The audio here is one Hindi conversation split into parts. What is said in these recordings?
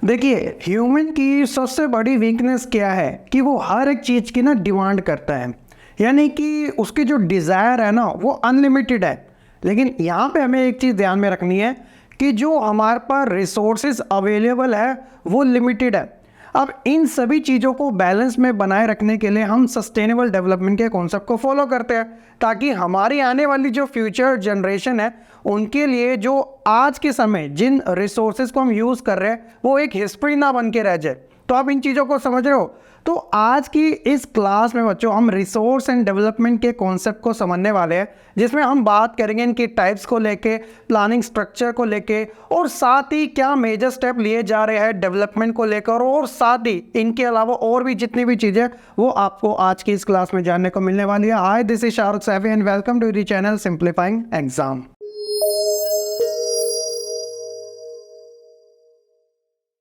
देखिए, ह्यूमन की सबसे बड़ी वीकनेस क्या है कि वो हर एक चीज़ की ना डिमांड करता है। यानी कि उसकी जो डिज़ायर है ना वो अनलिमिटेड है। लेकिन यहाँ पे हमें एक चीज़ ध्यान में रखनी है कि जो हमारे पास रिसोर्सेज अवेलेबल है वो लिमिटेड है। अब इन सभी चीज़ों को बैलेंस में बनाए रखने के लिए हम सस्टेनेबल डेवलपमेंट के कॉन्सेप्ट को फॉलो करते हैं, ताकि हमारी आने वाली जो फ्यूचर जनरेशन है उनके लिए जो आज के समय जिन रिसोर्सेज को हम यूज़ कर रहे हैं वो एक हिस्ट्री ना बन के रह जाए। तो आप इन चीज़ों को समझ रहे हो। तो आज की इस क्लास में बच्चों हम रिसोर्स एंड डेवलपमेंट के कॉन्सेप्ट को समझने वाले हैं, जिसमें हम बात करेंगे इनकी टाइप्स को लेके, प्लानिंग स्ट्रक्चर को लेके, और साथ ही क्या मेजर स्टेप लिए जा रहे हैं डेवलपमेंट को लेकर, और साथ ही इनके अलावा और भी जितनी भी चीज़ें वो आपको आज की इस क्लास में जानने को मिलने वाली है। Hi, this is Shahrukh Saifi and welcome to the channel simplifying exam.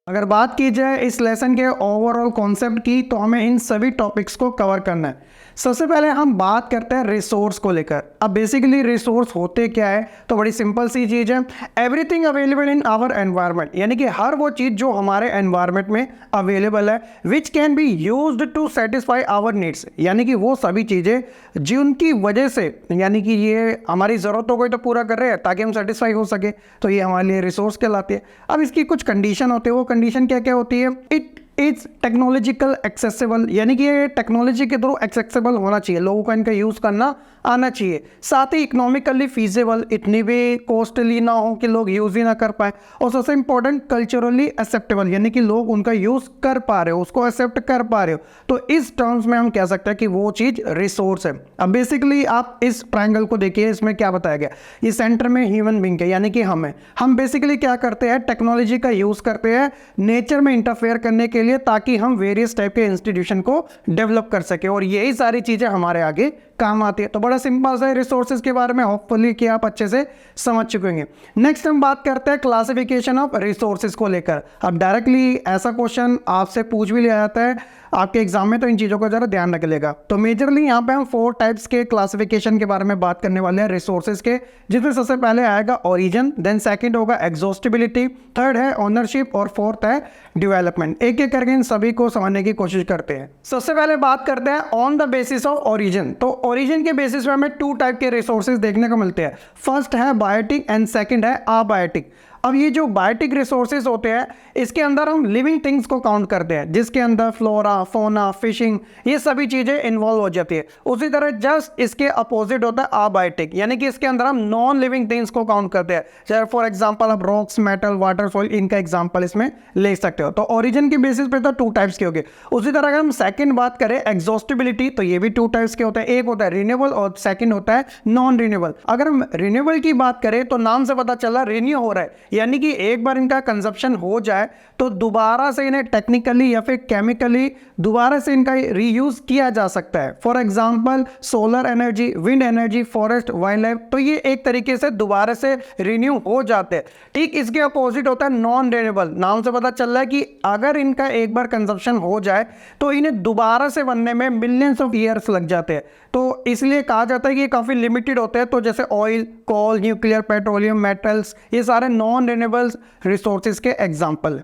अगर बात की जाए इस लेसन के ओवरऑल कॉन्सेप्ट की, तो हमें इन सभी टॉपिक्स को कवर करना है। सबसे पहले हम बात करते हैं रिसोर्स को लेकर। अब बेसिकली रिसोर्स होते क्या है, तो बड़ी सिंपल सी चीज़ है, everything available in our environment. यानी कि हर वो चीज़ जो हमारे एनवायरनमेंट में अवेलेबल है, which can be used to satisfy our needs. यानी कि वो सभी चीज़ें जिनकी वजह से, यानी कि ये हमारी ज़रूरतों को तो पूरा कर रहे हैं ताकि हम सेटिस्फाई हो सके, तो ये हमारे लिए रिसोर्स कहलाती है। अब इसकी कुछ कंडीशन होती है। वो कंडीशन क्या क्या होती है? इट इट्स टेक्नोलॉजिकल एक्सेसिबल, यानी कि ये टेक्नोलॉजी के थ्रू एक्सेसिबल होना चाहिए, लोगों को इनका यूज़ करना आना चाहिए। साथ ही इकोनॉमिकली फीजिबल, इतनी भी कॉस्टली ना हो कि लोग यूज़ ही ना कर पाए। और सबसे इंपॉर्टेंट कल्चरली एक्सेप्टेबल, यानी कि लोग उनका यूज़ कर पा रहे हो, उसको एक्सेप्ट कर पा रहे हो। तो इस टर्म्स में हम कह सकते हैं कि वो चीज़ रिसोर्स है। अब बेसिकली आप इस ट्रायंगल को देखिए, इसमें क्या बताया गया। ये सेंटर में ह्यूमन बींग है, यानी कि हम बेसिकली क्या करते हैं, टेक्नोलॉजी का यूज़ करते हैं नेचर में इंटरफेयर करने के लिए, ताकि हम वेरियस टाइप के इंस्टीट्यूशन को डेवलप कर सके, और यही सारी चीज़ें हमारे आगे काम आती है। तो बड़ा सिंपल सा रिसोर्सेज के बारे में होपफुली कि आप अच्छे से समझ चुके होंगे। नेक्स्ट हम बात करते हैं क्लासिफिकेशन ऑफ रिसोर्सेज को लेकर। अब डायरेक्टली ऐसा क्वेश्चन आपसे पूछ भी लिया जाता है आपके एग्जाम में, तो इन चीज़ों का जरा ध्यान रखिएगा। तो मेजरली यहाँ पे हम 4 टाइप्स के क्लासिफिकेशन के बारे में बात करने वाले हैं रिसोर्सेज के, जिसमें सबसे पहले आएगा ओरिजिन, देन सेकंड होगा एग्जॉस्टिबिलिटी, थर्ड है ओनरशिप, और फोर्थ है डेवलपमेंट। एक एक करके इन सभी को समझने की कोशिश करते हैं। सबसे पहले बात करते हैं on the basis of origin. तो ओरिजिन के बेसिस पे हमें 2 टाइप के रिसोर्सेज देखने को मिलते हैं। फर्स्ट है बायोटिक एंड सेकंड है अबायोटिक। अब ये जो बायोटिक रिसोर्सेज होते हैं, इसके अंदर हम लिविंग थिंग्स को काउंट करते हैं, जिसके अंदर फ्लोरा, फोना, फिशिंग, ये सभी चीज़ें इन्वॉल्व हो जाती है। उसी तरह जस्ट इसके अपोजिट होता है अबायोटिक, यानी कि इसके अंदर हम नॉन लिविंग थिंग्स को काउंट करते हैं। जैसे फॉर एग्जांपल आप रॉक्स, मेटल, वाटर, सॉइल, इनका एग्जांपल इसमें ले सकते हो। तो ओरिजिन के बेसिस पे तो 2 टाइप्स के हो गए। उसी तरह अगर हम सेकंड बात करें एग्जॉस्टिबिलिटी, तो ये भी 2 टाइप्स के होते हैं। एक होता है रिन्यूएबल और सेकंड होता है नॉन रिन्यूएबल। अगर हम रिन्यूएबल की बात करें तो नाम से पता चला रिन्यू हो रहा है, यानी कि एक बार इनका कंजप्शन हो जाए तो दोबारा से इन्हें टेक्निकली या फिर केमिकली दोबारा से इनका रीयूज किया जा सकता है। For example solar energy, wind energy, forest, wild life, तो ये एक तरीके से दोबारा से रिन्यू हो जाते हैं। ठीक इसके अपोजिट होता है नॉन रिन्यूएबल। नाम से पता चल रहा है कि अगर इनका एक बार कंजप्शन हो जाए तो इन्हें दोबारा से बनने में मिलियंस ऑफ ईयर्स लग जाते हैं। तो इसलिए कहा जाता है कि ये काफ़ी लिमिटेड होते हैं। तो जैसे ऑयल, कोल, न्यूक्लियर, पेट्रोलियम, मेटल्स, ये सारे नॉन रिन्यूएबल रिसोर्सेज के एग्जाम्पल।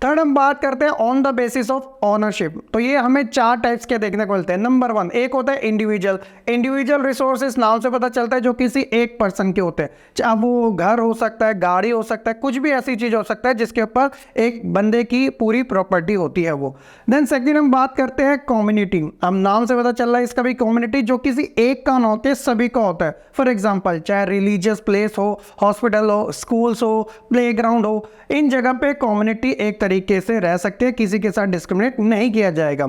थर्ड हम बात करते हैं on the basis of ownership. तो ये हमें 4 टाइप्स के देखने को मिलते हैं। नंबर 1 एक होता है इंडिविजुअल रिसोर्सेज। नाम से पता चलता है जो किसी एक पर्सन के होते हैं, चाहे वो घर हो सकता है, गाड़ी हो सकता है, कुछ भी ऐसी चीज हो सकता है जिसके ऊपर एक बंदे की पूरी प्रॉपर्टी होती है वो। देन सेकंड हम बात करते हैं कम्युनिटी। अब नाम से पता चल रहा है इसका भी कम्युनिटी, जो किसी एक का ना होते सभी का होता है। फॉर एग्जाम्पल चाहे रिलीजियस प्लेस हो, हॉस्पिटल हो, स्कूल्स हो, प्लेग्राउंड हो, इन जगह पे कम्युनिटी एक तरीके से रह सकते हैं, किसी के साथ डिस्क्रिमिनेट नहीं किया जाएगा।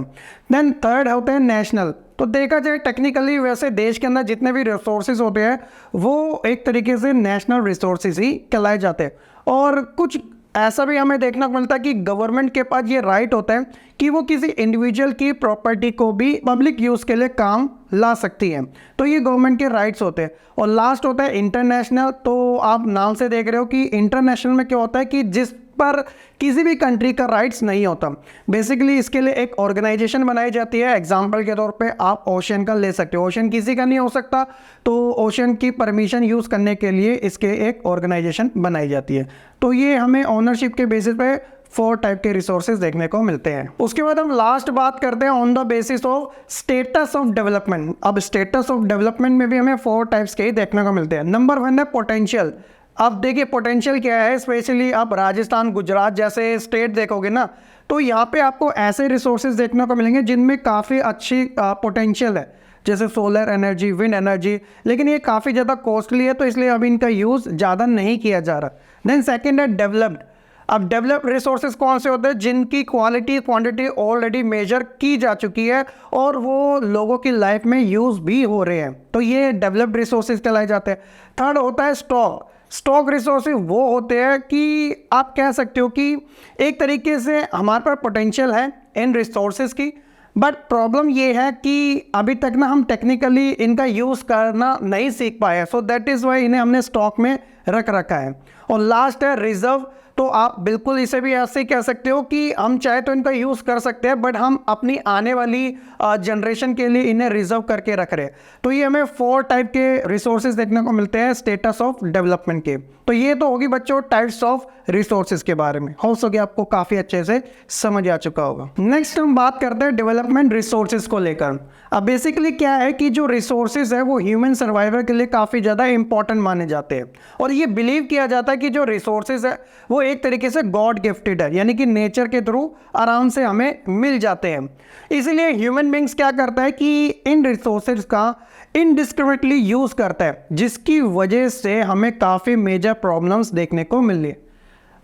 देन थर्ड होते हैं नेशनल। तो देखा जाए टेक्निकली वैसे देश के अंदर जितने भी रिसोर्सेज होते हैं वो एक तरीके से नेशनल रिसोर्सेज ही कहलाए जाते हैं। और कुछ ऐसा भी हमें देखना मिलता है कि गवर्नमेंट के पास ये राइट होता है कि वो किसी इंडिविजुअल की प्रॉपर्टी को भी पब्लिक यूज़ के लिए काम ला सकती है। तो ये गवर्नमेंट के राइट्स होते हैं। और लास्ट होता है इंटरनेशनल। तो आप नाम से देख रहे हो कि इंटरनेशनल में क्या होता है कि जिस पर किसी भी कंट्री का राइट्स नहीं होता। बेसिकली इसके लिए एक ऑर्गेनाइजेशन बनाई जाती है। एग्जांपल के तौर पे आप ओशन का ले सकते हो। ओशन किसी का नहीं हो सकता, तो ओशन की परमिशन यूज़ करने के लिए इसके एक ऑर्गेनाइजेशन बनाई जाती है। तो ये हमें ओनरशिप के बेसिस पे 4 टाइप के रिसोर्सेज देखने को मिलते हैं। उसके बाद हम लास्ट बात करते हैं on the basis of status of development. अब स्टेटस ऑफ डेवलपमेंट में भी हमें 4 टाइप्स के ही देखने को मिलते हैं। नंबर 1 है पोटेंशियल। अब देखिए पोटेंशियल क्या है, स्पेशली आप राजस्थान गुजरात जैसे स्टेट देखोगे ना, तो यहाँ पे आपको ऐसे रिसोर्सेज देखने को मिलेंगे जिनमें काफ़ी अच्छी पोटेंशियल है, जैसे सोलर एनर्जी, विंड एनर्जी, लेकिन ये काफ़ी ज़्यादा कॉस्टली है, तो इसलिए अभी इनका यूज़ ज़्यादा नहीं किया जा रहा। देन सेकेंड है डेवलप्ड। अब डेवलप्ड रिसोर्सेज कौन से होते हैं, जिनकी क्वालिटी क्वांटिटी ऑलरेडी मेजर की जा चुकी है और वो लोगों की लाइफ में यूज़ भी हो रहे हैं, तो ये डेवलप्ड रिसोर्सेज कहलाए जाते हैं। थर्ड होता है स्टॉक। स्टॉक रिसोर्सेज वो होते हैं कि आप कह सकते हो कि एक तरीके से हमारे पास पोटेंशियल है इन रिसोर्सेज की, बट प्रॉब्लम ये है कि अभी तक ना हम टेक्निकली इनका यूज़ करना नहीं सीख पाए, सो दैट इज़ वाई इन्हें हमने स्टॉक में रख रखा है। और लास्ट है रिजर्व। तो आप बिल्कुल इसे भी ऐसे ही कह सकते हो कि हम चाहे तो इनका यूज़ कर सकते हैं, बट हम अपनी आने वाली जनरेशन के लिए इन्हें रिजर्व करके रख रहे हैं। तो ये हमें 4 टाइप के रिसोर्सेज देखने को मिलते हैं स्टेटस ऑफ डेवलपमेंट के। तो ये तो होगी बच्चों टाइप्स ऑफ रिसोर्सेज के बारे में, हो सके आपको काफ़ी अच्छे से समझ आ चुका होगा। नेक्स्ट हम बात करते हैं डेवलपमेंट रिसोर्सेज को लेकर। अब बेसिकली क्या है कि जो रिसोर्सेज है वो ह्यूमन सर्वाइवल के लिए काफ़ी ज़्यादा इंपॉर्टेंट माने जाते हैं, और ये बिलीव किया जाता है कि जो रिसोर्सेज है वो एक तरीके से गॉड गिफ्टेड है, यानी कि नेचर के थ्रू आराम से हमें मिल जाते हैं। इसीलिए ह्यूमन बींग्स क्या करता है कि इन रिसोर्सेज का इनडिस्क्रिमिनेटली यूज़ करता है, जिसकी वजह से हमें काफ़ी मेजर प्रॉब्लम्स देखने को मिल रही है।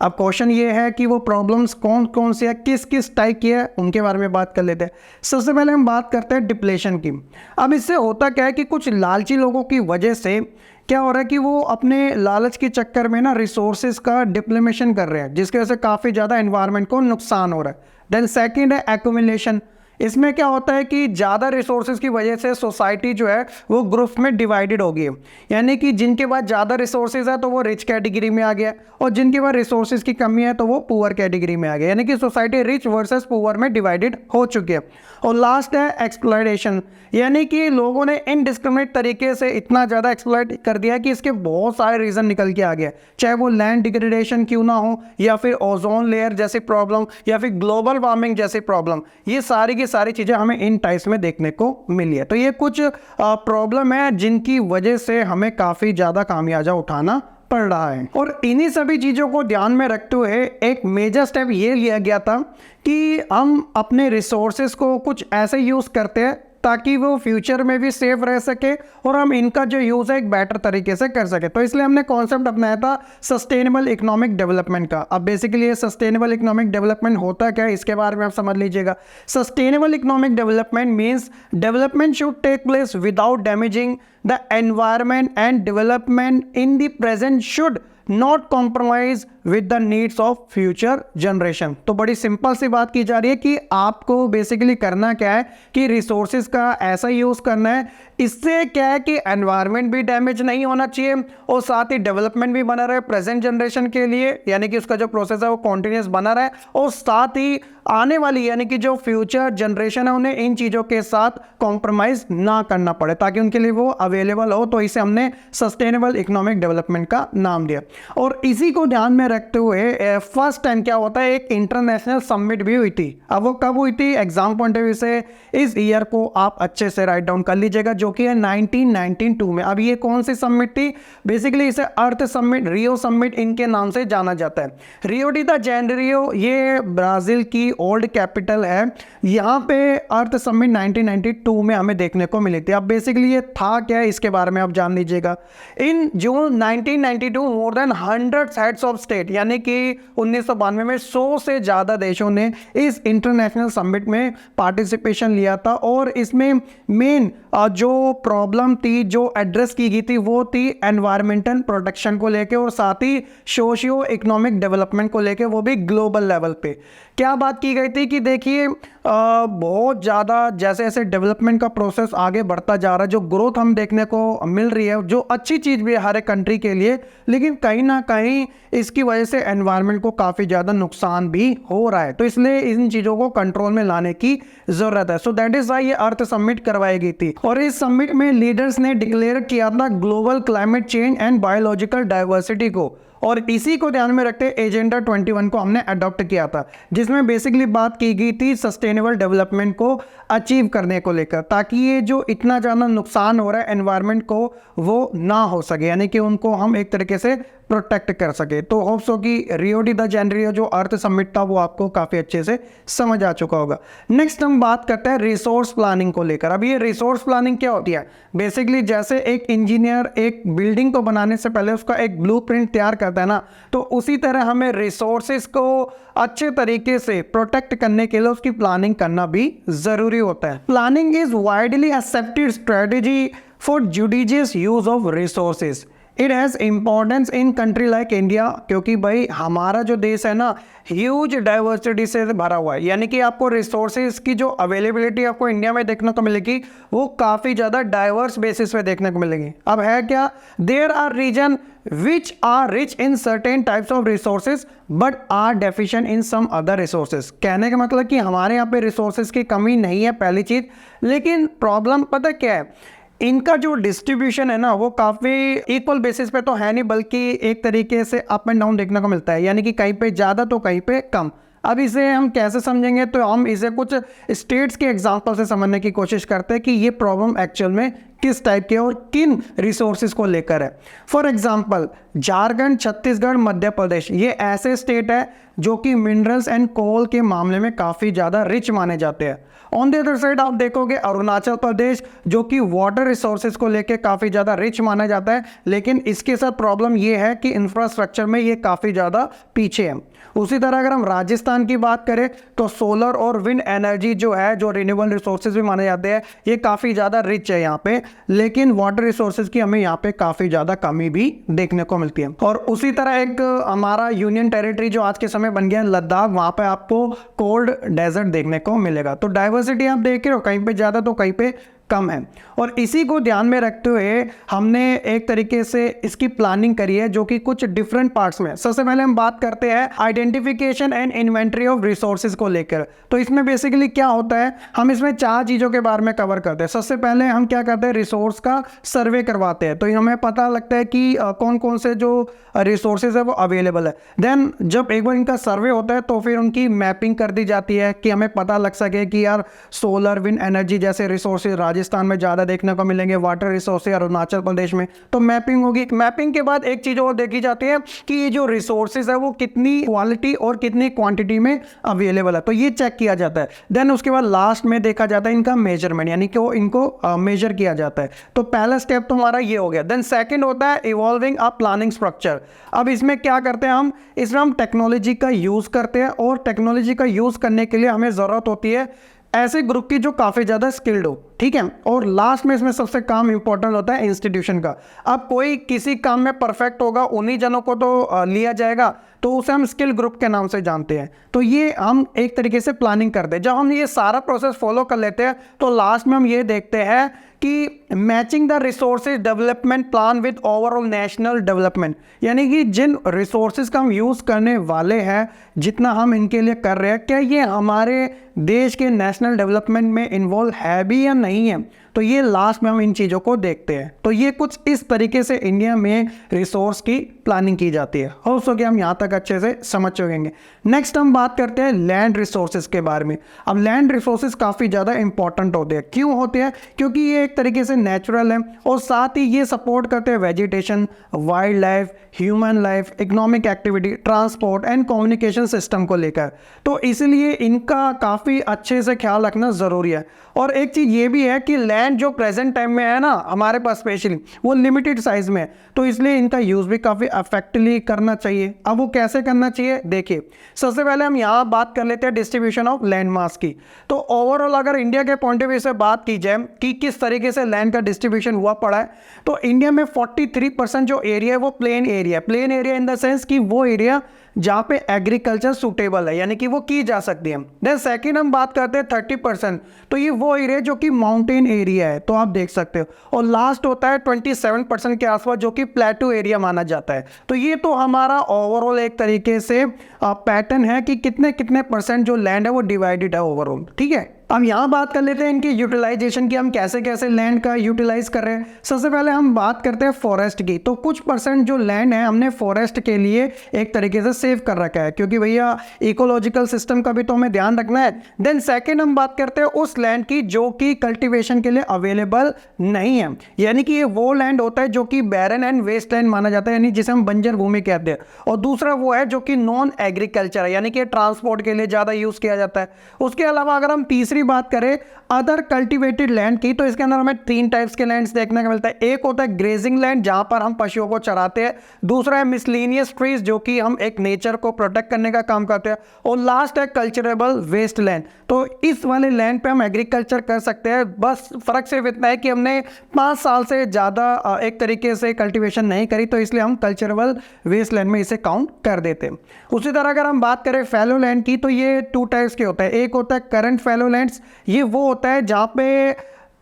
अब क्वेश्चन ये है कि वो प्रॉब्लम्स कौन कौन सी है, किस किस टाइप की है, उनके बारे में बात कर लेते हैं। सबसे पहले हम बात करते हैं डिप्लेशन की। अब इससे होता क्या है कि कुछ लालची लोगों की वजह से क्या हो रहा है कि वो अपने लालच के चक्कर में ना रिसोर्सेज का डिप्लेमेशन कर रहे हैं, जिसकी वजह से काफ़ी ज़्यादा एनवायरनमेंट को नुकसान हो रहा है। देन सेकेंड है एक्यूमुलेशन। इसमें क्या होता है कि ज़्यादा रिसोर्सेज की वजह से सोसाइटी जो है वो ग्रुप में डिवाइडेड हो गई है, यानी कि जिनके पास ज़्यादा रिसोर्सेज है तो वो रिच कैटेगरी में आ गया, और जिनके पास रिसोर्सेज की कमी है तो वो पुअर कैटेगरी में आ गया, यानी कि सोसाइटी रिच वर्सेस पुअर में डिवाइडेड हो चुकी है। और लास्ट है एक्सप्लॉयटेशन, यानी कि लोगों ने इनडिस्क्रिमिनेट तरीके से इतना ज़्यादा एक्सप्लॉयट कर दिया है कि इसके बहुत सारे रीज़न निकल के आ गया, चाहे वो लैंड डिग्रेडेशन क्यों ना हो, या फिर ओजोन लेयर जैसी प्रॉब्लम, या फिर ग्लोबल वार्मिंग जैसी प्रॉब्लम। ये सारी की सारी चीज़ें हमें इन टाइप्स में देखने को मिली है। तो ये कुछ प्रॉब्लम है जिनकी वजह से हमें काफ़ी ज़्यादा खामियाजा उठाना पड़ रहा है, और इन्हीं सभी चीज़ों को ध्यान में रखते हुए एक मेजर स्टेप ये लिया गया था कि हम अपने रिसोर्सेज को कुछ ऐसे यूज़ करते हैं ताकि वो फ्यूचर में भी सेफ रह सके और हम इनका जो यूज़ है एक बेटर तरीके से कर सके। तो इसलिए हमने कॉन्सेप्ट अपनाया था सस्टेनेबल इकोनॉमिक डेवलपमेंट का। अब बेसिकली ये सस्टेनेबल इकोनॉमिक डेवलपमेंट होता क्या है, इसके बारे में आप समझ लीजिएगा। Sustainable economic development means development should take place without damaging the environment, and development in the present should not compromise with the needs of future generation. तो बड़ी सिंपल सी बात की जा रही है कि आपको बेसिकली करना क्या है कि रिसोर्सेज का ऐसा यूज़ करना है, इससे क्या है कि एनवायरनमेंट भी डैमेज नहीं होना चाहिए और साथ ही डेवलपमेंट भी बना रहे प्रेजेंट जनरेशन के लिए, यानी कि उसका जो प्रोसेस है वो कॉन्टिन्यूस बना रहे, और साथ ही आने वाली यानी कि जो फ्यूचर जनरेशन है उन्हें इन चीज़ों के साथ कॉम्प्रोमाइज़ ना करना पड़े ताकि उनके लिए वो अवेलेबल हो। तो इसे हमने सस्टेनेबल इकोनॉमिक डेवलपमेंट का नाम दिया। और इसी को ध्यान में रखते हुए फर्स्ट टाइम क्या होता है, एक इंटरनेशनल समिट भी हुई थी। अब वो कब हुई थी, एग्जाम पॉइंट ऑफ व्यू से इस ईयर को आप अच्छे से राइट डाउन कर लीजिएगा, जो कि है 1992 में। अब ये कौन सी समिट थी, बेसिकली इसे अर्थ समिट, रियो समिट इनके नाम से जाना जाता है। रियो डी जेनेरियो ये ब्राज़ील की ओल्ड कैपिटल है। यहाँ पे अर्थ समिट 1992 में हमें देखने को मिली थी। अब बेसिकली ये था क्या, इसके बारे में आप जान लीजिएगा। इन जून 1992 more than 100 heads of state, यानी कि 1992 में 100 से ज़्यादा देशों ने इस इंटरनेशनल समिट में पार्टिसिपेशन लिया था, और इसमें मेन जो प्रॉब्लम थी जो एड्रेस की गई थी वो थी एनवायरमेंटल प्रोटेक्शन को लेके, और साथ ही सोशियो इकोनॉमिक डेवलपमेंट को लेके, वो भी ग्लोबल लेवल पे। क्या बात की गई थी कि देखिए बहुत ज़्यादा जैसे जैसे डेवलपमेंट का प्रोसेस आगे बढ़ता जा रहा है, जो ग्रोथ हम देखने को मिल रही है, जो अच्छी चीज़ भी है हर एक कंट्री के लिए, लेकिन कहीं ना कहीं इसकी वजह से एनवायरनमेंट को काफ़ी ज़्यादा नुकसान भी हो रहा है। तो इसलिए इन चीज़ों को कंट्रोल में लाने की ज़रूरत है। सो दैट इज़ वाई ये अर्थ समिट करवाई गई थी, और इस समिट में लीडर्स ने डिक्लेयर किया था global climate change and biological diversity को और इसी को ध्यान में रखते एजेंडा 21 को हमने अडॉप्ट किया था, जिसमें बेसिकली बात की गई थी सस्टेनेबल डेवलपमेंट को अचीव करने को लेकर, ताकि ये जो इतना ज़्यादा नुकसान हो रहा है एनवायरनमेंट को वो ना हो सके, यानी कि उनको हम एक तरीके से प्रोटेक्ट कर सके। तो होप्स हो कि रियो डी जेनेरियो जो अर्थ समिट था वो आपको काफ़ी अच्छे से समझ आ चुका होगा। नेक्स्ट हम बात करते हैं रिसोर्स प्लानिंग को लेकर। अब ये रिसोर्स प्लानिंग क्या होती है? बेसिकली जैसे एक इंजीनियर एक बिल्डिंग को बनाने से पहले उसका एक ब्लूप्रिंट तैयार करता है ना, तो उसी तरह हमें रिसोर्सेज को अच्छे तरीके से प्रोटेक्ट करने के लिए उसकी प्लानिंग करना भी ज़रूरी होता है। Planning is widely accepted strategy for judicious use of resources. It has importance in country like India, क्योंकि भाई हमारा जो देश है ना ह्यूज डाइवर्सिटी से भरा हुआ है, यानी कि आपको रिसोर्सेज की जो अवेलेबिलिटी आपको इंडिया में देखने को मिलेगी वो काफ़ी ज़्यादा डाइवर्स बेसिस पे देखने को मिलेगी। अब है क्या, there are region which are rich in certain types of resources but are deficient in some other resources. कहने का मतलब कि हमारे यहाँ पे रिसोर्सेज की कमी नहीं है पहली चीज़, लेकिन प्रॉब्लम पता क्या है, इनका जो डिस्ट्रीब्यूशन है ना वो काफ़ी इक्वल बेसिस पे तो है नहीं, बल्कि एक तरीके से अप एंड डाउन देखने को मिलता है, यानी कि कहीं पे ज़्यादा तो कहीं पे कम। अब इसे हम कैसे समझेंगे, तो हम इसे कुछ स्टेट्स के एग्जांपल से समझने की कोशिश करते हैं कि ये प्रॉब्लम एक्चुअल में किस टाइप के और किन रिसोर्सेज को लेकर है। फॉर एग्जांपल झारखंड, छत्तीसगढ़, मध्य प्रदेश, ये ऐसे स्टेट है जो कि मिनरल्स एंड कोल के मामले में काफ़ी ज़्यादा रिच माने जाते हैं। ऑन द अदर साइड आप देखोगे अरुणाचल प्रदेश जो कि वाटर रिसोर्सेज को लेके काफ़ी ज़्यादा रिच माना जाता है, लेकिन इसके साथ प्रॉब्लम ये है कि इंफ्रास्ट्रक्चर में ये काफ़ी ज़्यादा पीछे है। उसी तरह अगर हम राजस्थान की बात करें तो सोलर और विंड एनर्जी जो है, जो रिन्यूएबल रिसोर्सेज भी माने जाते हैं, ये काफ़ी ज़्यादा रिच है यहाँ पे, लेकिन वाटर रिसोर्सेज की हमें यहाँ पे काफ़ी ज़्यादा कमी भी देखने को मिलती है। और उसी तरह एक हमारा यूनियन टेरिटरी जो आज के समय बन गया लद्दाख, वहाँ पे आपको कोल्ड डेजर्ट देखने को मिलेगा। तो डाइवर्सिटी आप देख रहे हो, कहीं पे ज़्यादा तो कहीं पे कम है। और इसी को ध्यान में रखते हुए हमने एक तरीके से इसकी प्लानिंग करी है जो कि कुछ डिफरेंट पार्ट्स में। सबसे पहले हम बात करते हैं identification and inventory of resources को लेकर। तो इसमें बेसिकली क्या होता है, हम इसमें 4 चीज़ों के बारे में कवर करते हैं। सबसे पहले हम क्या करते हैं, रिसोर्स का सर्वे करवाते हैं, तो हमें पता लगता है कि कौन कौन से जो रिसोर्सेज है वो अवेलेबल है। देन जब एक बार इनका सर्वे होता है तो फिर उनकी मैपिंग कर दी जाती है कि हमें पता लग सके कि यार सोलर, विंड एनर्जी जैसे रिसोर्सेज राजस्थान में ज़्यादा देखने को मिलेंगे, वाटर रिसोर्सेज अरुणाचल प्रदेश में, तो मैपिंग होगी। मैपिंग के बाद एक चीज़ और देखी जाती है कि ये जो रिसोर्सेज है वो कितनी क्वालिटी और कितनी क्वांटिटी में अवेलेबल है, तो ये चेक किया जाता है। देन उसके बाद लास्ट में देखा जाता है इनका मेजरमेंट, यानी कि वो इनको मेजर किया जाता है। तो पहला स्टेप तो हमारा ये हो गया। देन सेकेंड होता है इवॉल्विंग अ प्लानिंग स्ट्रक्चर। अब इसमें क्या करते हैं हम, इसमें हम टेक्नोलॉजी का यूज़ करते हैं, और टेक्नोलॉजी का यूज़ करने के लिए हमें ज़रूरत होती है ऐसे ग्रुप की जो काफ़ी ज़्यादा स्किल्ड हो, ठीक है। और लास्ट में इसमें सबसे काम इंपॉर्टेंट होता है इंस्टीट्यूशन का। अब कोई किसी काम में परफेक्ट होगा, उन्हीं जनों को तो लिया जाएगा, तो उसे हम स्किल ग्रुप के नाम से जानते हैं। तो ये हम एक तरीके से प्लानिंग करते हैं। जब हम ये सारा प्रोसेस फॉलो कर लेते हैं तो लास्ट में हम ये देखते हैं कि matching the resources development plan with overall national development, यानी कि जिन रिसोर्सेज का हम यूज़ करने वाले हैं, जितना हम इनके लिए कर रहे हैं, क्या ये हमारे देश के नेशनल डेवलपमेंट में इन्वॉल्व है भी या नहीं है। तो ये लास्ट में हम इन चीज़ों को देखते हैं। तो ये कुछ इस तरीके से इंडिया में रिसोर्स की प्लानिंग की जाती है। होप्स हो कि हम यहाँ तक अच्छे से समझ चुकेंगे। नेक्स्ट हम बात करते हैं लैंड रिसोर्सेज के बारे में। अब लैंड रिसोर्सेज काफ़ी ज़्यादा इंपॉर्टेंट होते हैं। क्यों होते हैं? क्योंकि ये एक तरीके से नेचुरल है, और साथ ही ये सपोर्ट करते हैं vegetation, wild life, human life, economic activity, transport and communication system को लेकर। तो इसलिए इनका काफ़ी अच्छे से ख्याल रखना ज़रूरी है। और एक चीज़ ये भी है कि लैंड जो प्रेजेंट टाइम में है ना हमारे पास स्पेशली, वो लिमिटेड साइज़ में है, तो इसलिए इनका यूज़ भी काफ़ी इफेक्टिवली करना चाहिए। अब वो कैसे करना चाहिए, देखिए सबसे पहले हम यहाँ बात कर लेते हैं डिस्ट्रीब्यूशन ऑफ लैंड मास की। तो ओवरऑल अगर इंडिया के पॉइंट ऑफ व्यू से बात की जाए कि किस तरीके से लैंड का डिस्ट्रीब्यूशन हुआ पड़ा है, तो इंडिया में 43% जो एरिया है वो प्लेन एरिया है। Plain area in the sense कि वो एरिया जहाँ पे एग्रीकल्चर सूटेबल है, यानी कि वो की जा सकती है। देन सेकंड हम बात करते हैं 30%, तो ये वो एरिया जो कि माउंटेन एरिया है, तो आप देख सकते हो। और लास्ट होता है 27% के आसपास जो कि प्लेटू एरिया माना जाता है। तो ये तो हमारा ओवरऑल एक तरीके से पैटर्न है कि कितने कितने परसेंट जो लैंड है वो डिवाइडेड है ओवरऑल, ठीक है। अब यहाँ बात कर लेते हैं इनकी यूटिलाइजेशन की, हम कैसे कैसे लैंड का यूटिलाइज कर रहे हैं। सबसे पहले हम बात करते हैं फॉरेस्ट की। तो कुछ परसेंट जो लैंड है हमने फॉरेस्ट के लिए एक तरीके से सेव कर रखा है, क्योंकि भैया इकोलॉजिकल सिस्टम का भी तो हमें ध्यान रखना है। देन सेकेंड हम बात करते हैं उस लैंड की जो कि कल्टिवेशन के लिए अवेलेबल नहीं है, यानी कि ये वो लैंड होता है जो कि बैरन एंड वेस्ट लैंड माना जाता है, यानी जिसे हम बंजर भूमि कहते हैं। और दूसरा वो है जो कि नॉन एग्रीकल्चर है, यानी कि ट्रांसपोर्ट के लिए ज़्यादा यूज़ किया जाता है। उसके अलावा अगर हम तीसरी बात करें अदर कल्टीवेटेड लैंड की, तो इसके अंदर हमें 3 टाइप्स के लैंड्स देखने को मिलता है। एक होता है ग्रेजिंग लैंड, जहां पर हम पशुओं को चराते हैं। दूसरा है मिसलेनियस ट्रीज, जो कि हम एक नेचर को प्रोटेक्ट करने का काम करते हैं। और लास्ट है कल्चरेबल वेस्ट लैंड। तो इस वाले लैंड पे हम एग्रीकल्चर कर सकते हैं, बस फर्क सिर्फ इतना है कि हमने 5 साल से ज़्यादा एक तरीके से कल्टीवेशन नहीं करी, तो इसलिए हम कल्चरेबल वेस्ट लैंड में इसे काउंट कर देते हैं। उसी तरह अगर हम बात करें फैलो लैंड की, तो ये 2 टाइप्स के होता है। एक होता है करंट फैलो लैंड्स, ये वो होता है जहाँ पे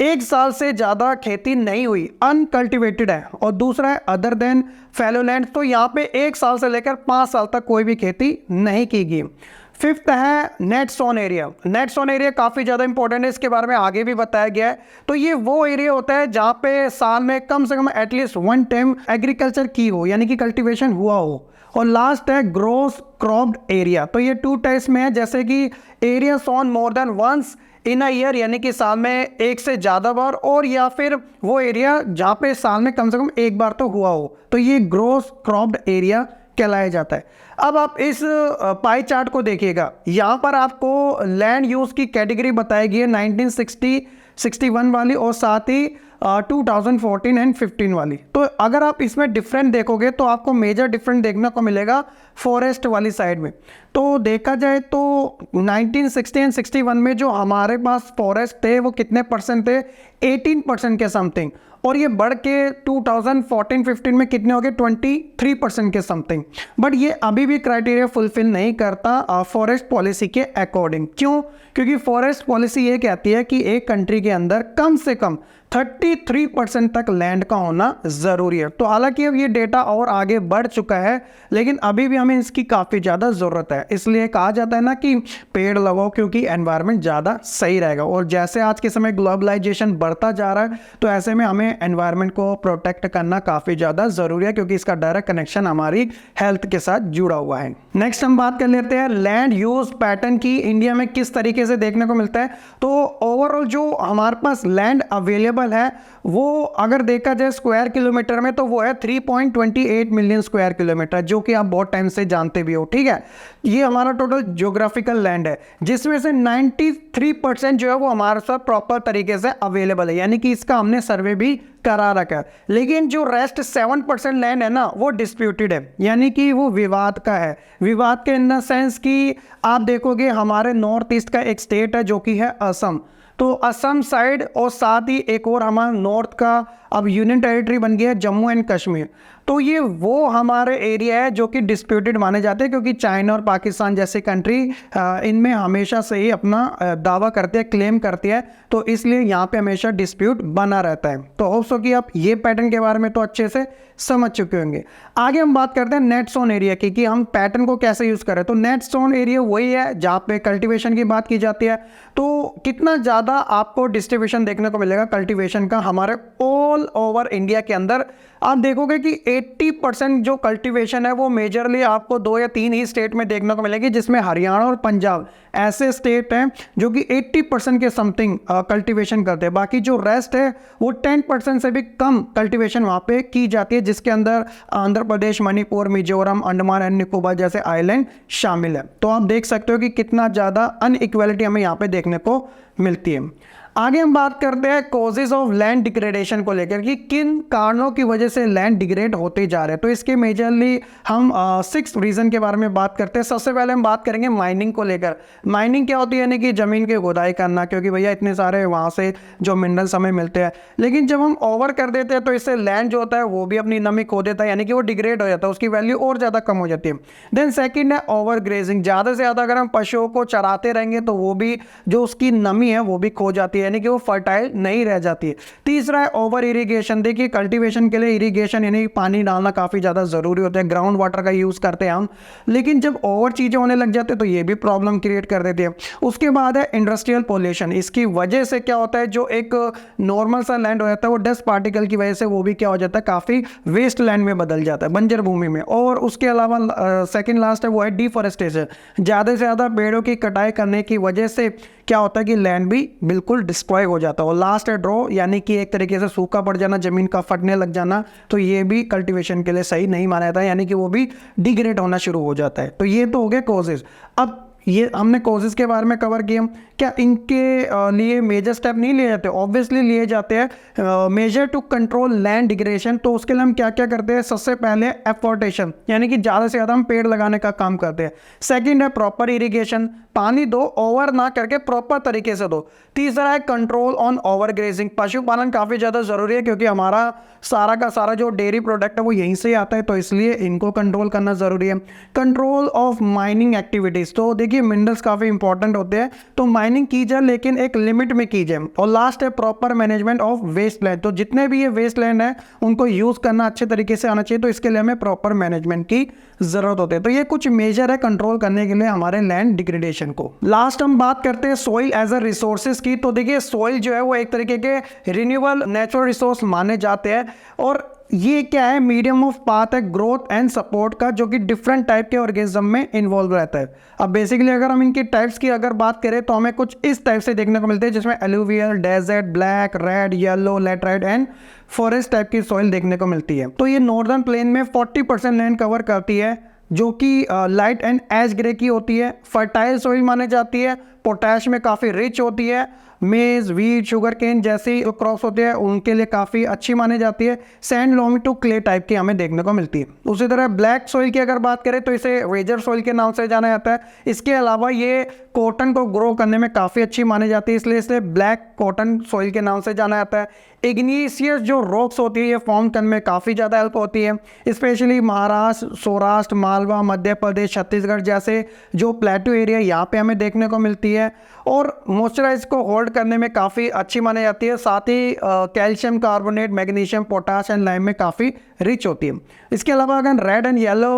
1 साल से ज़्यादा खेती नहीं हुई, अनकल्टिवेटेड है। और दूसरा है अदर देन फैलो लैंड, तो यहाँ पे 1 साल से लेकर 5 साल तक कोई भी खेती नहीं की गई। फिफ्थ है net sown area. Net sown area काफ़ी ज़्यादा इंपॉर्टेंट है, इसके बारे में आगे भी बताया गया है। तो ये वो एरिया होता है जहाँ पे साल में कम से कम एटलीस्ट 1 टाइम एग्रीकल्चर की हो, यानी कि कल्टीवेशन हुआ हो। और लास्ट है ग्रोस क्रॉप्ड एरिया। तो ये 2 टाइप्स में है, जैसे कि area sown more than once in a year, यानी कि साल में 1 से ज़्यादा बार, और या फिर वो एरिया जहाँ पे साल में कम से कम 1 बार तो हुआ हो, तो ये ग्रोस क्रॉप्ड एरिया कहलाया जाता है। अब आप इस पाई चार्ट को देखिएगा, यहाँ पर आपको लैंड यूज़ की कैटेगरी बताई गई है 1960, 61 वाली, और साथ ही 2014 एंड 15 वाली। तो अगर आप इसमें डिफरेंट देखोगे तो आपको मेजर डिफरेंट देखने को मिलेगा फॉरेस्ट वाली साइड में। तो देखा जाए तो 1960 एंड 61 में जो हमारे पास फॉरेस्ट थे वो कितने परसेंट थे, 18% के समथिंग, और ये बढ़ के 2014-15 में कितने हो गए, 23% के समथिंग। बट ये अभी भी क्राइटेरिया फुलफिल नहीं करता फॉरेस्ट पॉलिसी के अकॉर्डिंग। क्यों? क्योंकि फॉरेस्ट पॉलिसी ये कहती है कि एक कंट्री के अंदर कम से कम 33% तक लैंड का होना ज़रूरी है। तो हालांकि अब ये डेटा और आगे बढ़ चुका है, लेकिन अभी भी हमें इसकी काफ़ी ज़्यादा ज़रूरत है। इसलिए कहा जाता है ना कि पेड़ लगाओ, क्योंकि एनवायरनमेंट ज़्यादा सही रहेगा। और जैसे आज के समय ग्लोबलाइजेशन बढ़ता जा रहा है, तो ऐसे में हमें एनवायरनमेंट को प्रोटेक्ट करना काफ़ी ज़्यादा ज़रूरी है, क्योंकि इसका डायरेक्ट कनेक्शन हमारी हेल्थ के साथ जुड़ा हुआ है। नेक्स्ट हम बात कर लेते हैं लैंड यूज़ पैटर्न की, इंडिया में किस तरीके से देखने को मिलता है। तो ओवरऑल जो हमारे पास लैंड अवेलेबल है वो अगर देखा जाए स्क्वायर किलोमीटर में, तो वो है 3.28 मिलियन स्क्वायर किलोमीटर, जो कि आप बहुत टाइम से जानते भी हो। ठीक है, ये हमारा टोटल ज्योग्राफिकल लैंड है, जिसमें से 93% जो है वो हमारे साथ प्रॉपर तरीके से अवेलेबल है, यानी कि इसका हमने सर्वे भी करा रखा है। लेकिन जो रेस्ट 7% लैंड है ना, वो डिस्प्यूटेड है, यानी कि वो विवाद का है। विवाद के इन द सेंस कि आप देखोगे हमारे नॉर्थ ईस्ट का एक स्टेट है जो कि है असम, तो असम साइड, और साथ ही एक और हमारा नॉर्थ का अब यूनियन टेरिटरी बन गया है जम्मू एंड कश्मीर। तो ये वो हमारे एरिया है जो कि डिस्प्यूटेड माने जाते हैं, क्योंकि चाइना और पाकिस्तान जैसे कंट्री इनमें हमेशा से ही अपना दावा करते हैं, क्लेम करती है, तो इसलिए यहाँ पे हमेशा डिस्प्यूट बना रहता है। तो होप सो कि आप ये पैटर्न के बारे में तो अच्छे से समझ चुके होंगे। आगे हम बात करते हैं नेट सोन एरिया की, कि हम पैटर्न को कैसे यूज़ करें। तो नेट सोन एरिया वही है जहाँ पे कल्टीवेशन की बात की जाती है। तो कितना ज़्यादा आपको डिस्ट्रीब्यूशन देखने को मिलेगा कल्टीवेशन का हमारे ऑल ओवर इंडिया के अंदर, आप देखोगे कि 80% जो कल्टीवेशन है वो मेजरली आपको 2 या 3 ही स्टेट में देखने को मिलेगी, जिसमें हरियाणा और पंजाब ऐसे स्टेट हैं जो कि 80% के समथिंग कल्टीवेशन करते हैं। बाकी जो रेस्ट है वो 10% से भी कम कल्टीवेशन वहाँ पे की जाती है, जिसके अंदर आंध्र प्रदेश, मणिपुर, मिजोरम, अंडमान एंड निकोबार जैसे आइलैंड शामिल है। तो आप देख सकते हो कि कितना ज़्यादा अनइक्वालिटी हमें यहाँ पे देखने को मिलती है। आगे हम बात करते हैं कॉजेज ऑफ लैंड डिग्रेडेशन को लेकर, कि किन कारणों की वजह से लैंड डिग्रेड होते जा रहे हैं। तो इसके मेजरली हम 6 रीज़न के बारे में बात करते हैं। सबसे पहले हम बात करेंगे माइनिंग को लेकर। माइनिंग क्या होती है, यानी कि ज़मीन की खुदाई करना, क्योंकि भैया इतने सारे वहाँ से जो मिनरल्स हमें मिलते हैं। लेकिन जब हम ओवर कर देते हैं तो इससे लैंड जो होता है वो भी अपनी नमी खो देता है, यानी कि वो डिग्रेड हो जाता है, उसकी वैल्यू और ज़्यादा कम हो जाती है। देन सेकेंड है ओवर ग्रेजिंग। ज़्यादा से ज़्यादा अगर हम पशुओं को चराते रहेंगे तो वो भी जो उसकी नमी है वो भी खो जाती है, यानी कि वो फर्टाइल नहीं रह जाती है। तीसरा है ओवर इरिगेशन। देखिए कल्टीवेशन के लिए इरिगेशन यानी पानी डालना काफ़ी ज़्यादा ज़रूरी होता है, ग्राउंड वाटर का यूज़ करते हैं हम, लेकिन जब ओवर चीज़ें होने लग जाते हैं तो ये भी प्रॉब्लम क्रिएट कर देती है। उसके बाद है इंडस्ट्रियल पोल्यूशन। इसकी वजह से क्या होता है, जो एक नॉर्मल सा लैंड हो जाता है वो डस्ट पार्टिकल की वजह से वो भी क्या हो जाता है, काफ़ी वेस्ट लैंड में बदल जाता है, बंजर भूमि में। और उसके अलावा सेकंड लास्ट है वो है डिफॉरेस्टेशन। ज़्यादा से ज़्यादा पेड़ों की कटाई करने की वजह से क्या होता है कि लैंड भी बिल्कुल डिस्ट्रॉय हो जाता है। और लास्ट है ड्रॉ, यानी कि एक तरीके से सूखा पड़ जाना, ज़मीन का फटने लग जाना, तो ये भी कल्टीवेशन के लिए सही नहीं माना जाता है, यानी कि वो भी डिग्रेड होना शुरू हो जाता है। तो ये तो हो गए कॉजेज। अब ये हमने कॉजेज के बारे में कवर किया। क्या इनके लिए मेजर स्टेप नहीं लिए जाते? ऑब्वियसली लिए जाते हैं। Measure to control land degradation, तो उसके लिए हम क्या क्या करते हैं? सबसे पहले एफोर्टेशन, यानी कि ज़्यादा से ज़्यादा हम पेड़ लगाने का काम करते हैं। सेकंड है प्रॉपर इरिगेशन, पानी दो, ओवर ना करके प्रॉपर तरीके से दो। तीसरा है कंट्रोल ऑन ओवर ग्रेजिंग। पशुपालन काफ़ी ज़्यादा ज़रूरी है क्योंकि हमारा सारा का सारा जो डेयरी प्रोडक्ट है वो यहीं से आता है, तो इसलिए इनको कंट्रोल करना ज़रूरी है। कंट्रोल ऑफ माइनिंग एक्टिविटीज़, तो देखिए मिनरल्स काफ़ी इंपॉर्टेंट होते हैं, तो माइनिंग की जाए लेकिन एक लिमिट में की जाए। और लास्ट है proper management of waste land, तो जितने भी ये वेस्ट लैंड है उनको यूज़ करना अच्छे तरीके से आना चाहिए, तो इसके लिए हमें प्रॉपर मैनेजमेंट की ज़रूरत होती है। तो ये कुछ मेजर है कंट्रोल करने के लिए हमारे लैंड डिग्रेडेशन को। लास्ट हम बात करते हैं सॉइल एज अ रिसोर्सेज की। तो देखिए सॉइल जो है वो एक तरीके के रिन्यूएबल नेचुरल रिसोर्स माने जाते हैं, और ये क्या है, मीडियम ऑफ पाथ है ग्रोथ एंड सपोर्ट का, जो कि डिफरेंट टाइप के ऑर्गेनिज्म में इन्वॉल्व रहता है। अब बेसिकली अगर हम इनकी टाइप्स की अगर बात करें तो हमें कुछ इस टाइप से देखने को मिलते हैं, जिसमें alluvial, desert, black, red, yellow, laterite and forest type की सॉइल देखने को मिलती है। तो ये नॉर्दर्न प्लेन में 40% लैंड कवर करती है, जो कि लाइट एंड एज ग्रे की होती है। फर्टाइल सॉइल मानी जाती है, पोटैश में काफ़ी रिच होती है। मेज, वीट, शुगर केन जैसी जो क्रॉप्स होते हैं उनके लिए काफ़ी अच्छी मानी जाती है। Sand, loamy to clay type की हमें देखने को मिलती है। उसी तरह ब्लैक सॉइल की अगर बात करें तो इसे रेजर सॉइल के नाम से जाना जाता है। इसके अलावा ये कॉटन को ग्रो करने में काफ़ी अच्छी मानी जाती है, इसलिए इसे ब्लैक कॉटन सॉइल के नाम से जाना जाता है। इग्नीशियस जो रॉक्स होती है ये फॉर्म करने में काफ़ी ज़्यादा हेल्प होती है, स्पेशली महाराष्ट्र, सौराष्ट्र, मालवा, मध्य प्रदेश, छत्तीसगढ़ जैसे जो प्लेटू एरिया यहाँ पे हमें देखने को मिलती है, और मॉइस्चराइज को होल्ड करने में काफ़ी अच्छी मानी जाती है। साथ ही calcium carbonate, magnesium, potash and lime में काफ़ी रिच होती है। इसके अलावा अगर रेड एंड येलो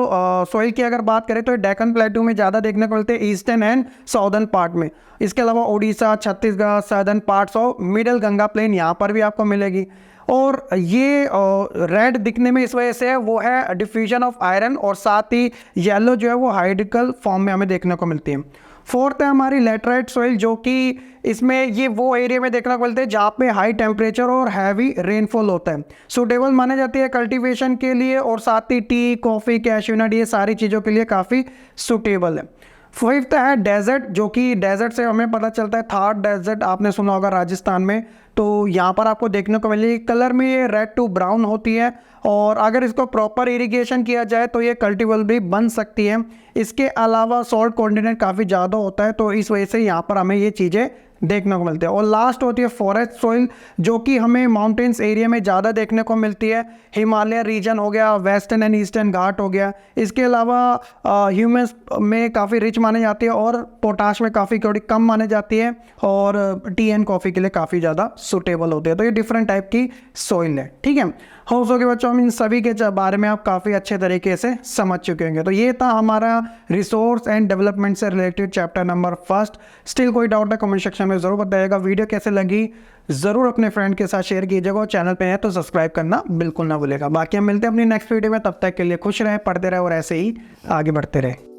सॉइल की अगर बात करें तो डेक्कन प्लेटू में ज़्यादा देखने को मिलते हैं, ईस्टर्न एंड साउदर्न पार्ट में। इसके अलावा Orissa, Chhattisgarh, southern parts of middle Ganga plain यहाँ पर भी आपको मिलेगी। और ये रेड दिखने में इस वजह से है, वो है डिफ्यूजन ऑफ आयरन, और साथ ही येलो जो है वो हाइड्रिकल फॉर्म में हमें देखने को मिलती है। फोर्थ है हमारी लैटराइट सॉइल, जो कि इसमें ये वो एरिया में देखने को मिलते हैं जहाँ पे हाई टेम्परेचर और हैवी रेनफॉल होता है। सूटेबल मानी जाती है कल्टीवेशन के लिए, और साथ ही टी, कॉफ़ी, कैश्यू नट ये सारी चीज़ों के लिए काफ़ी सूटेबल है। फिफ्थ है डेजर्ट, जो कि डेजर्ट से हमें पता चलता है थार डेजर्ट, आपने सुना होगा राजस्थान में, तो यहाँ पर आपको देखने को मिलेगी। कलर में ये रेड टू ब्राउन होती है, और अगर इसको प्रॉपर इरिगेशन किया जाए तो ये कल्टीवेबल भी बन सकती है। इसके अलावा सॉल्ट कंटेंट काफ़ी ज़्यादा होता है, तो इस वजह से यहाँ पर हमें ये चीज़ें देखने को मिलते हैं। और लास्ट होती है फॉरेस्ट सॉइल, जो कि हमें माउंटेन्स एरिया में ज़्यादा देखने को मिलती है। हिमालय रीजन हो गया, वेस्टर्न एंड ईस्टर्न घाट हो गया। इसके अलावा ह्यूमस में काफ़ी रिच मानी जाती है, और पोटाश में काफ़ी थोड़ी कम मानी जाती है, और टी एंड कॉफ़ी के लिए काफ़ी ज़्यादा सूटेबल होती है। तो ये डिफरेंट टाइप की सॉइल है, ठीक है। हाउस के बच्चों, हम इन सभी के बारे में आप काफ़ी अच्छे तरीके से समझ चुके होंगे। तो ये था हमारा रिसोर्स एंड डेवलपमेंट से रिलेटेड चैप्टर नंबर 1। स्टिल कोई डाउट है कमेंट सेक्शन में ज़रूर बताइएगा। वीडियो कैसे लगी ज़रूर अपने फ्रेंड के साथ शेयर कीजिएगा, और चैनल पे है तो सब्सक्राइब करना बिल्कुल ना भूलेगा। बाकी हम मिलते हैं अपनी नेक्स्ट वीडियो में, तब तक के लिए खुश रहें, पढ़ते रहें और ऐसे ही आगे बढ़ते रहें।